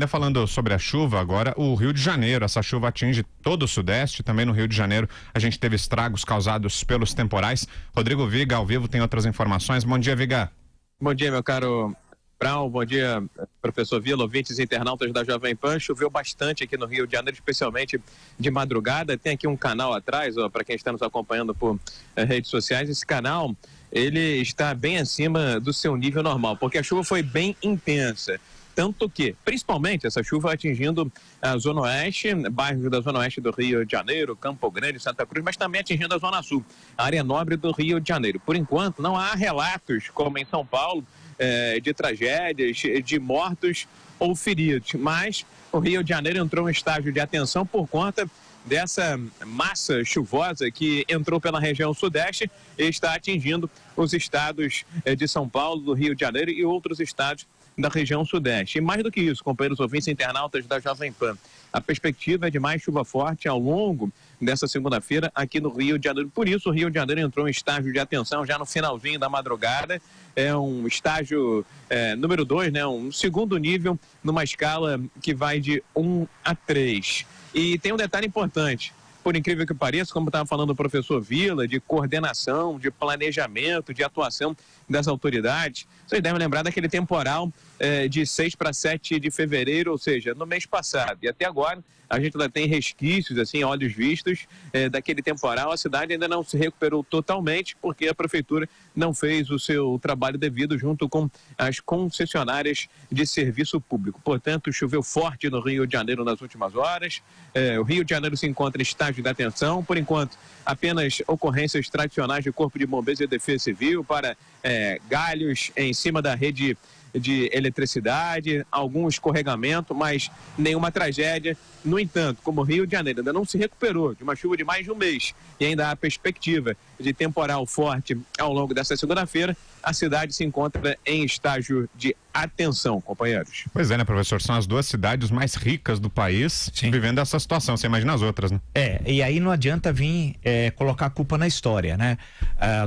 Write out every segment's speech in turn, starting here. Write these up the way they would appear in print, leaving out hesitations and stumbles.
Ainda falando sobre a chuva, agora o Rio de Janeiro, essa chuva atinge todo o Sudeste, também no Rio de Janeiro a gente teve estragos causados pelos temporais. Rodrigo Viga, ao vivo, tem outras informações. Bom dia, Viga. Bom dia, meu caro Brown, bom dia, professor Vila, ouvintes e internautas da Jovem Pan. Choveu bastante aqui no Rio de Janeiro, especialmente de madrugada. Tem aqui um canal atrás, para quem está nos acompanhando por redes sociais. Esse canal, ele está bem acima do seu nível normal, porque a chuva foi bem intensa. Tanto que, principalmente, essa chuva atingindo a Zona Oeste, bairros da Zona Oeste do Rio de Janeiro, Campo Grande, Santa Cruz, mas também atingindo a Zona Sul, a área nobre do Rio de Janeiro. Por enquanto, não há relatos, como em São Paulo, de tragédias, de mortos ou feridos, mas o Rio de Janeiro entrou em estágio de atenção por conta dessa massa chuvosa que entrou pela região sudeste e está atingindo os estados de São Paulo, do Rio de Janeiro e outros estados da região sudeste. E mais do que isso, companheiros ouvintes e internautas da Jovem Pan, a perspectiva é de mais chuva forte ao longo dessa segunda-feira aqui no Rio de Janeiro. Por isso, o Rio de Janeiro entrou em estágio de atenção já no finalzinho da madrugada. É um estágio número 2, né? Um segundo nível numa escala que vai de 1 a 3. E tem um detalhe importante. Por incrível que pareça, como estava falando o professor Vila, de coordenação, de planejamento, de atuação das autoridades. Vocês devem lembrar daquele temporal de 6 para 7 de fevereiro, ou seja, no mês passado. E até agora a gente ainda tem resquícios, assim, olhos vistos, daquele temporal. A cidade ainda não se recuperou totalmente, porque a prefeitura não fez o seu trabalho devido junto com as concessionárias de serviço público. Portanto, choveu forte no Rio de Janeiro nas últimas horas. O Rio de Janeiro se encontra em estágio de atenção. Por enquanto, apenas ocorrências tradicionais de Corpo de Bombeiros e Defesa Civil para galhos em cima da rede de eletricidade, algum escorregamento, mas nenhuma tragédia. No entanto, como o Rio de Janeiro ainda não se recuperou de uma chuva de mais de um mês e ainda há perspectiva de temporal forte ao longo dessa segunda-feira, a cidade se encontra em estágio de atenção, companheiros. Pois é, né, professor? São as duas cidades mais ricas do país. Sim. Vivendo essa situação. Você imagina as outras, né? E aí não adianta vir colocar a culpa na história, né?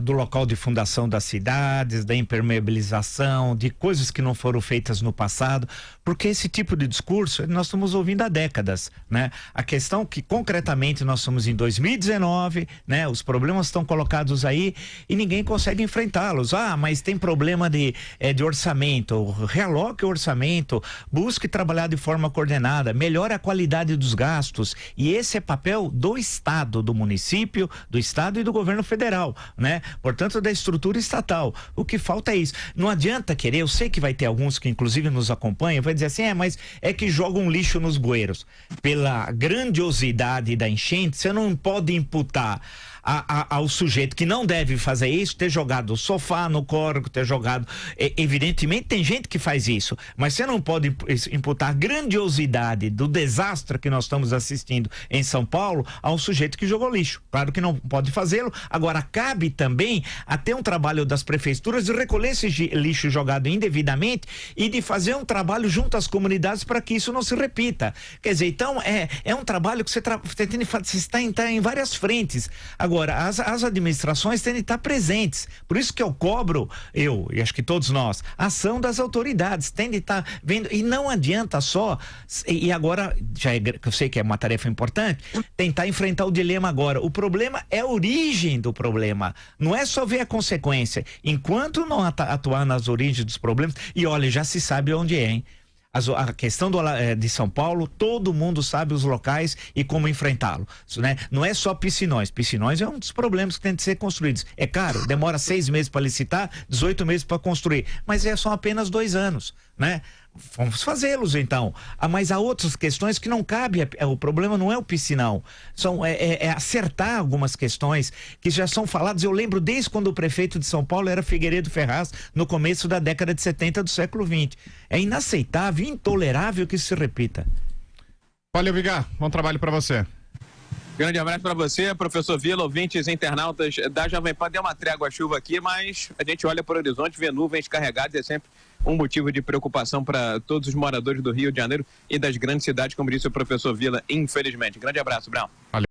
Do local de fundação das cidades, da impermeabilização, de coisas que não foram feitas no passado, porque esse tipo de discurso nós estamos ouvindo há décadas, né? A questão que concretamente nós estamos em 2019, né? Os problemas estão colocados aí e ninguém consegue enfrentá-los. Mas tem problema de orçamento. Realoque o orçamento, busque trabalhar de forma coordenada, melhore a qualidade dos gastos, e esse é papel do Estado, do município, do Estado e do governo federal, né? Portanto, da estrutura estatal. O que falta é isso. Não adianta querer, eu sei que vai ter alguns que inclusive nos acompanham, vai dizer assim, mas é que jogam lixo nos bueiros. Pela grandiosidade da enchente, você não pode imputar ao sujeito que não deve fazer isso, ter jogado o sofá no córrego, ter jogado... Evidentemente tem gente que faz isso, mas você não pode imputar a grandiosidade do desastre que nós estamos assistindo em São Paulo ao sujeito que jogou lixo. Claro que não pode fazê-lo. Agora, cabe também até um trabalho das prefeituras de recolher esse lixo jogado indevidamente e de fazer um trabalho junto às comunidades para que isso não se repita. Quer dizer, então é um trabalho que você está em várias frentes. Agora, as administrações têm de estar presentes. Por isso que eu cobro, eu e acho que todos nós, a ação das autoridades, tem de estar vendo, e não adianta só, e agora, eu sei que é uma tarefa importante, tentar enfrentar o dilema agora. O problema é a origem do problema, não é só ver a consequência. Enquanto não atuar nas origens dos problemas, e olha, já se sabe onde é, hein? A questão de São Paulo, todo mundo sabe os locais e como enfrentá-lo, né? Não é só piscinões. Piscinões é um dos problemas que tem de ser construídos. É caro, demora 6 meses para licitar, 18 meses para construir, mas são apenas 2 anos, né? Vamos fazê-los então. Mas há outras questões que não cabe. O problema não é o piscinão, acertar algumas questões que já são faladas. Eu lembro desde quando o prefeito de São Paulo era Figueiredo Ferraz, no começo da década de 70 do século XX. É inaceitável, intolerável que isso se repita. Valeu, Vigar. Bom trabalho para você. Grande abraço para você, professor Vila, ouvintes internautas da Jovem Pan. Deu uma trégua à chuva aqui, mas a gente olha para o horizonte, vê nuvens carregadas, é sempre um motivo de preocupação para todos os moradores do Rio de Janeiro e das grandes cidades, como disse o professor Vila, infelizmente. Grande abraço, Brown. Valeu.